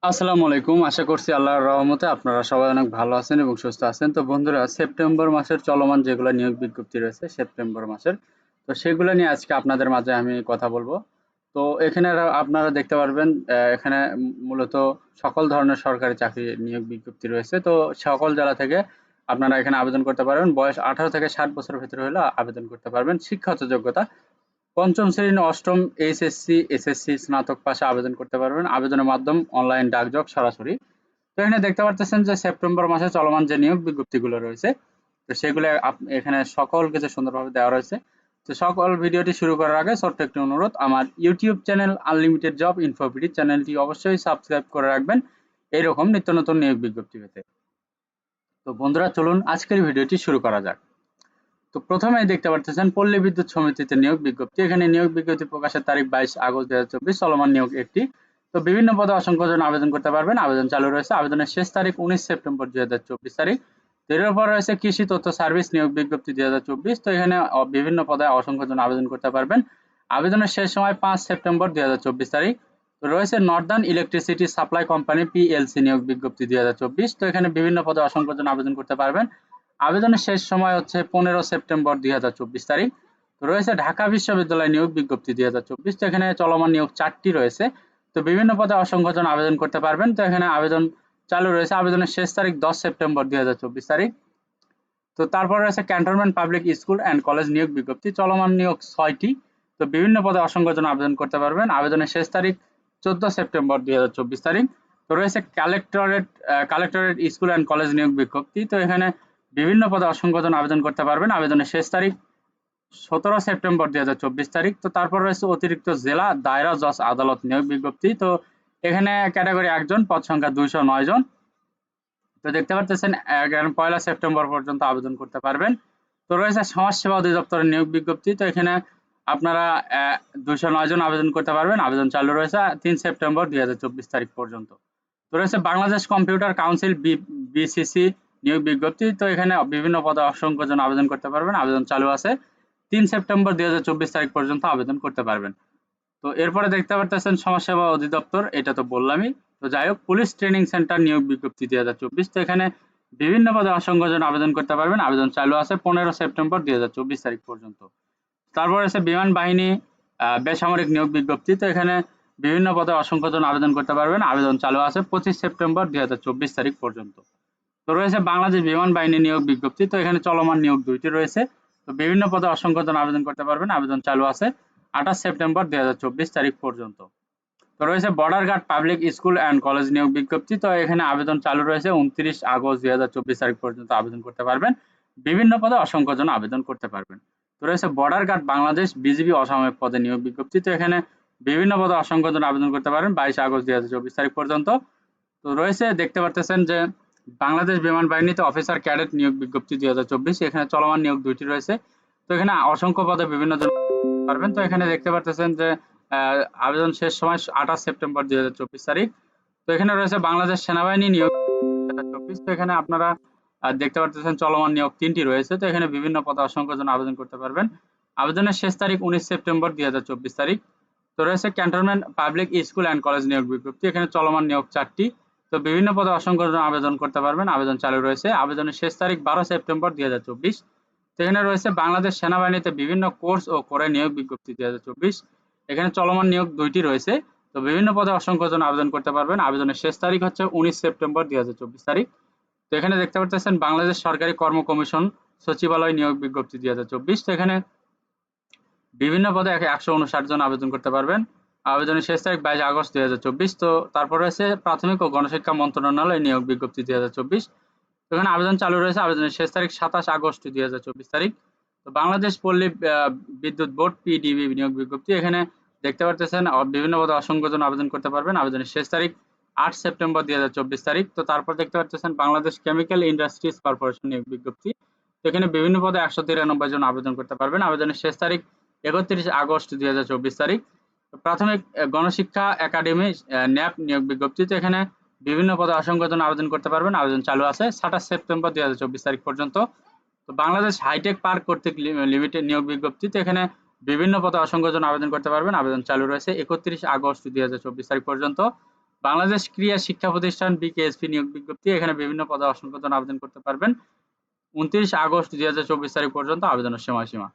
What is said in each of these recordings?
আসসালামু আলাইকুম। আশা করছি আল্লাহর রহমতে আপনারা সবাই অনেক ভালো আছেন এবং সুস্থ আছেন। তো বন্ধুরা, সেপ্টেম্বর মাসের চলমান যেগুলো নিয়োগ বিজ্ঞপ্তি রয়েছে সেপ্টেম্বর মাসের, তো সেগুলো নিয়ে আজকে আপনাদের মাঝে আমি কথা বলবো। তো এখানে আপনারা দেখতে পারবেন এখানে মূলত সকল ধরনের সরকারি চাকরি নিয়োগ বিজ্ঞপ্তি রয়েছে। তো সকল জেলা থেকে আপনারা এখানে আবেদন করতে পারবেন। বয়স 18 থেকে 60 বছরের ভেতরে হলে আবেদন করতে পারবেন। শিক্ষাগত যোগ্যতা পঞ্চম শ্রেণী, অষ্টম, এইচএসসি, এসএসসি, স্নাতক পাশে আবেদন করতে পারবেন। আবেদনের মাধ্যম অনলাইন, ডাকযোগ, সরাসরি। তো এখানে দেখতে পারতেছেন যে সেপ্টেম্বর মাসে চলমান যে নিয়োগ বিজ্ঞপ্তিগুলো রয়েছে, তো সেগুলো এখানে সকল কিছু সুন্দরভাবে দেওয়া রয়েছে। তো সকল ভিডিওটি শুরু করার আগে ছোট্ট একটি অনুরোধ, আমার YouTube channel unlimited job InfoBD চ্যানেলটি অবশ্যই সাবস্ক্রাইব করে রাখবেন এইরকম নিত্য নতুন নিয়োগ বিজ্ঞপ্তি পেতে। তো বন্ধুরা, চলুন আজকের ভিডিওটি শুরু করা যাক। তো প্রথমেই দেখতে পারতেছেন পল্লী বিদ্যুৎ সমিতিতে নিয়োগ বিজ্ঞপ্তি। এখানে নিয়োগ বিজ্ঞপ্তি প্রকাশের তারিখ 22 আগস্ট 2024। চলমান নিয়োগ একটি। তো বিভিন্ন পদে অসংখ্য জন আবেদন করতে পারবেন। আবেদন চালু রয়েছে। আবেদনের শেষ তারিখ 19 সেপ্টেম্বর 2024 তারিখ। তো এর পর রয়েছে কৃষি তথ্য সার্ভিস নিয়োগ বিজ্ঞপ্তি 2024। তো এখানে বিভিন্ন পদে অসংখ্য জন আবেদন করতে পারবেন। আবেদনের শেষ সময় 5 সেপ্টেম্বর 2024 তারিখ। তো রয়েছে Northern electricity supply company PLC নিয়োগ বিজ্ঞপ্তি 2024। তো এখানে বিভিন্ন পদে অসংখ্য জন আবেদন করতে পারবেন। আবেদনের শেষ সময় হচ্ছে 15 সেপ্টেম্বর 2024 তারিখ। তো রয়েছে ঢাকা বিশ্ববিদ্যালয় নিয়োগ বিজ্ঞপ্তি 2024। তো এখানে চলমান নিয়োগ 4টি রয়েছে। তো বিভিন্ন পদে অসংখ্য জন আবেদন করতে পারবেন। তো এখানে আবেদন চালু রয়েছে। আবেদনের শেষ তারিখ 10 সেপ্টেম্বর 2024 তারিখ। তো তারপর রয়েছে cantonment public school and college নিয়োগ বিজ্ঞপ্তি। চলমান নিয়োগ 6টি। তো বিভিন্ন পদে অসংখ্য জন আবেদন করতে পারবেন। আবেদনের শেষ তারিখ 14 সেপ্টেম্বর 2024 তারিখ। তো রয়েছে কালেক্টরেট স্কুল অ্যান্ড কলেজ নিয়োগ বিজ্ঞপ্তি। তো এখানে বিভিন্ন পদে অসংখ্য জন আবেদন করতে পারবেন। আবেদনের শেষ তারিখ 17 সেপ্টেম্বর 2024 তারিখ। তো তারপর রয়েছে অতিরিক্ত জেলা দায়রা জজ আদালত নিয়োগ বিজ্ঞপ্তি। তো এখানে ক্যাটাগরি 1 জন, পদ সংখ্যা 209 জন। তো দেখতে পারতেছেন 1 সেপ্টেম্বর পর্যন্ত আবেদন করতে পারবেন। তো রয়েছে সমাজসেবা অধিদপ্তরের নিয়োগ বিজ্ঞপ্তি। তো এখানে আপনারা 209 জন আবেদন করতে পারবেন। আবেদন চালু রয়েছে 3 সেপ্টেম্বর 2024 তারিখ পর্যন্ত। তো রয়েছে বাংলাদেশ কম্পিউটার কাউন্সিল বিসিসি নিয়োগ বিজ্ঞপ্তি। তো এখানে বিভিন্ন পদে অসংখ্য জন আবেদন করতে পারবেন। আবেদন চালু আছে 3 সেপ্টেম্বর 2024 তারিখ পর্যন্ত আবেদন করতে পারবেন। তো এরপরে দেখতে পারতেছেন সমাজসেবা অধিদপ্তর, এটা তো বললামই। তো যাই হোক, পুলিশ ট্রেনিং সেন্টার নিয়োগ বিজ্ঞপ্তি 2024। তো এখানে বিভিন্ন পদে অসংখ্য জন আবেদন করতে পারবেন। আবেদন চালু আছে 15 সেপ্টেম্বর 2024 তারিখ পর্যন্ত। তারপর আছে বিমান বাহিনী বেসামরিক নিয়োগ বিজ্ঞপ্তি। তো এখানে বিভিন্ন পদে অসংখ্য জন আবেদন করতে পারবেন। আবেদন চালু আছে 25 সেপ্টেম্বর 2024 তারিখ পর্যন্ত। তো রয়েছে বাংলাদেশ বিমান বাহিনী নিয়োগ বিজ্ঞপ্তি। তো এখানে চলমান নিয়োগ 2টি রয়েছে। তো বিভিন্ন পদে অসংখ্য জন আবেদন করতে পারবেন। আবেদন চালু আছে 28 সেপ্টেম্বর 2024 তারিখ পর্যন্ত। তো রয়েছে border guard public school and college নিয়োগ বিজ্ঞপ্তি। তো এখানে আবেদন চালু রয়েছে 29 আগস্ট 2024 তারিখ পর্যন্ত আবেদন করতে পারবেন। বিভিন্ন পদে অসংখ্য জন আবেদন করতে পারবেন। তো রয়েছে বর্ডার গার্ড বাংলাদেশ বিজিবি অসামরিক পদে নিয়োগ বিজ্ঞপ্তি। তো এখানে বিভিন্ন পদে অসংখ্য জন আবেদন করতে পারেন 22 আগস্ট 2024 তারিখ পর্যন্ত। তো রয়েছে দেখতে পারতেছেন যে বাংলাদেশ বিমান বাহিনীতে অফিসার ক্যাডেট নিয়োগ বিজ্ঞপ্তি 2024। এখানে চলমান নিয়োগ 2টি রয়েছে। তো এখানে অসংখ্য পদে বিভিন্ন জন পারবেন। তো এখানে দেখতে পারতেছেন যে আবেদন শেষ সময় 28 সেপ্টেম্বর 2024 তারিখ। তো এখানে রয়েছে বাংলাদেশ সেনাবাহিনী নিয়োগ 2024। তো এখানে আপনারা দেখতে পারতেছেন চলমান নিয়োগ 3টি রয়েছে। তো এখানে বিভিন্ন পদে অসংখ্য জন আবেদন করতে পারবেন। আবেদনের শেষ তারিখ 19 সেপ্টেম্বর 2024 তারিখ। তো রয়েছে cantonment public school and college নিয়োগ বিজ্ঞপ্তি। এখানে চলমান নিয়োগ 4টি। তো বিভিন্ন পদে অসংখ্য জন আবেদন করতে পারবেন। আবেদন চালু রয়েছে। আবেদনের শেষ তারিখ 12 সেপ্টেম্বর 2024। তো এখানে রয়েছে বাংলাদেশ সেনাবাহিনীতে বিভিন্ন কোর্স ও করে নিয়োগ বিজ্ঞপ্তি 2024। এখানে চলমান নিয়োগ 2টি রয়েছে। তো বিভিন্ন পদে অসংখ্য জন আবেদন করতে পারবেন। আবেদনের শেষ তারিখ হচ্ছে 19 সেপ্টেম্বর 2024 তারিখ। তো এখানে দেখতে পাচ্ছেন বাংলাদেশ সরকারি কর্ম কমিশন সচিবালয় নিয়োগ বিজ্ঞপ্তি 2024। তো এখানে বিভিন্ন পদে 159 জন আবেদন করতে পারবেন। আবেদনের শেষ তারিখ 22 আগস্ট 2024। তো তারপর রয়েছে প্রাথমিক ও গণশিক্ষা মন্ত্রণালয় নিয়োগ বিজ্ঞপ্তি 2024। এখানে আবেদন চালু রয়েছে। আবেদনের শেষ তারিখ 27 আগস্ট 2024 তারিখ। তো বাংলাদেশ পল্লী বিদ্যুৎ বোর্ড পিডিবি নিয়োগ বিজ্ঞপ্তি। এখানে দেখতে পারতেছেন বিভিন্ন পদে অসংখ্য জন আবেদন করতে পারবেন। আবেদনের শেষ তারিখ 8 সেপ্টেম্বর 2024 তারিখ। তো তারপর দেখতে পারতেছেন বাংলাদেশ কেমিক্যাল ইন্ডাস্ট্রিজ কর্পোরেশন নিয়োগ বিজ্ঞপ্তি। তো এখানে বিভিন্ন পদে 193 জন আবেদন করতে পারবেন। আবেদনের শেষ তারিখ 31 আগস্ট 2024 তারিখ। প্রাথমিক গণশিক্ষা একাডেমি ন্যাপ নিয়োগ বিজ্ঞপ্তি। তো এখানে বিভিন্ন পদে অসংখ্য জন আবেদন করতে পারবেন। আবেদন চালু আছে 27 সেপ্টেম্বর 2024 তারিখ পর্যন্ত। তো বাংলাদেশ হাইটেক পার্ক কর্তৃক লিমিটেড নিয়োগ বিজ্ঞপ্তি। তো এখানে বিভিন্ন পদে অসংখ্য জন আবেদন করতে পারবেন। আবেদন চালু রয়েছে 31 আগস্ট 2024 তারিখ পর্যন্ত। বাংলাদেশ ক্রীড়া শিক্ষা প্রতিষ্ঠান বিকেএসপি নিয়োগ বিজ্ঞপ্তি, এখানে বিভিন্ন পদে অসংখ্য জন আবেদন করতে পারবেন। 29 আগস্ট 2024 তারিখ পর্যন্ত আবেদনের সময়সীমা।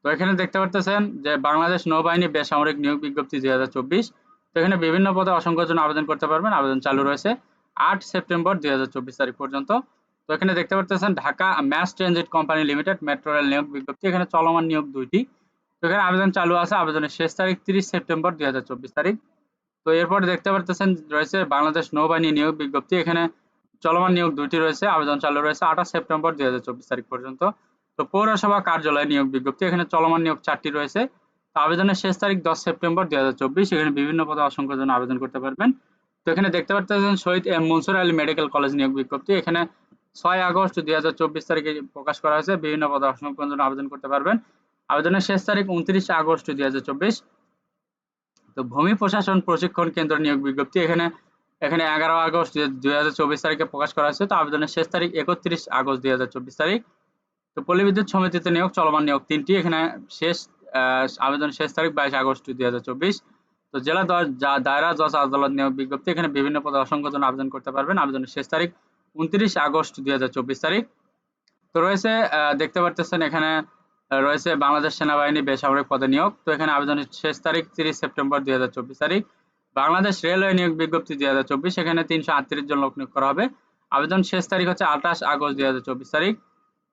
তো এখানে দেখতে পারতেছেন যে বাংলাদেশ নৌবাহিনী বেসামরিক নিয়োগ বিজ্ঞপ্তি 2024। তো এখানে বিভিন্ন পদে অসংখ্য জন আবেদন করতে পারবেন। আবেদন চালু রয়েছে 8 সেপ্টেম্বর 2024 তারিখ পর্যন্ত। তো এখানে দেখতে পারতেছেন Dhaka mass transit company limited metro rail নিয়োগ বিজ্ঞপ্তি, এখানে চলমান নিয়োগ 2টি। তো এখানে আবেদন চালু আছে, আবেদনের শেষ তারিখ 30 সেপ্টেম্বর 2024 তারিখ। তো এরপর দেখতে পারতেছেন রয়েছে বাংলাদেশ নৌবাহিনী নিয়োগ বিজ্ঞপ্তি, এখানে চলমান নিয়োগ 2টি রয়েছে, আবেদন চালু রয়েছে 28 সেপ্টেম্বর 2024 তারিখ পর্যন্ত। তো পৌরসভা কার্যালয় নিয়োগ বিজ্ঞপ্তি, এখানে চলমান নিয়োগ 4টি রয়েছে। তো আবেদনের শেষ তারিখ 10 সেপ্টেম্বর 2024, এখানে বিভিন্ন পদে অসংখ্য জন আবেদন করতে পারবেন। তো এখানে দেখতে পারতেছেন Shahid M Mansur Ali medical college নিয়োগ বিজ্ঞপ্তি, এখানে 6 আগস্ট 2024 তারিখে প্রকাশ করা হয়েছে। বিভিন্ন পদে অসংখ্য জন আবেদন করতে পারবেন। আবেদনের শেষ তারিখ 29 আগস্ট 2024। তো ভূমি প্রশাসন প্রশিক্ষণ কেন্দ্র নিয়োগ বিজ্ঞপ্তি, এখানে 11 আগস্ট 2024 তারিখে প্রকাশ করা হয়েছে। তো আবেদনের শেষ তারিখ 31 আগস্ট 2024 তারিখ। তো পল্লী বিদ্যুৎ সমিতিতে নিয়োগ, চলমান নিয়োগ 3টি, এখানে শেষ আবেদনের শেষ তারিখ 22 আগস্ট 2024। তো জেলা দায়রা জজ আদালত নিয়োগ বিজ্ঞপ্তি, এখানে বিভিন্ন পদে অসংখ্য জন আবেদন করতে পারবেন। আবেদনের শেষ তারিখ 29 আগস্ট 2024 তারিখ। তো রয়েছে দেখতে পারতেছেন এখানে রয়েছে বাংলাদেশ সেনাবাহিনী বেসামরিক পদে নিয়োগ। তো এখানে আবেদনের শেষ তারিখ 30 সেপ্টেম্বর 2024 তারিখ। বাংলাদেশ রেলওয়ে নিয়োগ বিজ্ঞপ্তি 2024, এখানে 338 জন লোক নিয়োগ করা হবে। আবেদন শেষ তারিখ হচ্ছে 28 আগস্ট 2024 তারিখ।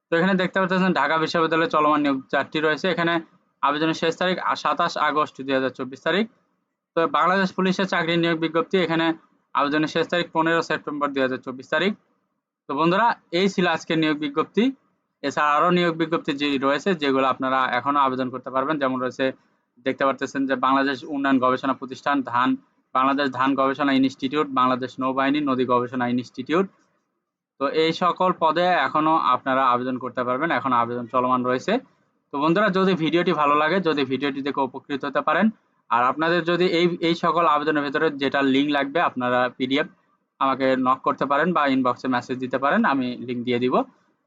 তো এখানে দেখতে পাচ্ছেন ঢাকা বিশ্ববিদ্যালয়ে চলমান নিয়োগ 4টি রয়েছে, এখানে আবেদনের শেষ তারিখ 27 আগস্ট 2024 তারিখ। তো বাংলাদেশ পুলিশের চাকরি নিয়োগ বিজ্ঞপ্তি, এখানে আবেদনের শেষ তারিখ 15 সেপ্টেম্বর 2024 তারিখ। তো বন্ধুরা, এই ছিল আজকের নিয়োগ বিজ্ঞপ্তি। এছাড়া আরো নিয়োগ বিজ্ঞপ্তি যে রয়েছে যেগুলো আপনারা এখনো আবেদন করতে পারবেন, যেমন রয়েছে দেখতে পারতেছেন যে বাংলাদেশ উন্নয়ন গবেষণা প্রতিষ্ঠান, বাংলাদেশ ধান গবেষণা ইনস্টিটিউট, বাংলাদেশ নৌবাহিনী নদী গবেষণা ইনস্টিটিউট। তো এই সকল পদে এখনো আপনারা আবেদন করতে পারবেন, এখনো আবেদন চলমান রয়েছে। তো বন্ধুরা, যদি ভিডিওটি ভালো লাগে, যদি ভিডিওটি দেখে উপকৃত হতে পারেন, আর আপনাদের যদি এই সকল আবেদনের ভিতরে যেটা লিঙ্ক লাগবে আপনারা পিডিএফ আমাকে নক করতে পারেন বা ইনবক্সে মেসেজ দিতে পারেন, আমি লিঙ্ক দিয়ে দিব।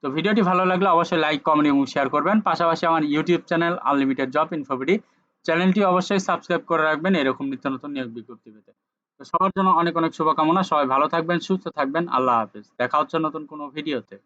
তো ভিডিওটি ভালো লাগলে অবশ্যই লাইক, কমেন্ট এবং শেয়ার করবেন। পাশাপাশি আমার YouTube channel unlimited job InfoBD চ্যানেলটি অবশ্যই সাবস্ক্রাইব করে রাখবেন এরকম নিত্য নতুন নিয়োগ বিজ্ঞপ্তি পেতে। তো সবার জন্য অনেক অনেক শুভকামনা। সবাই ভালো থাকবেন, সুস্থ থাকবেন। আল্লাহ হাফেজ। দেখা হচ্ছে নতুন কোনো ভিডিওতে।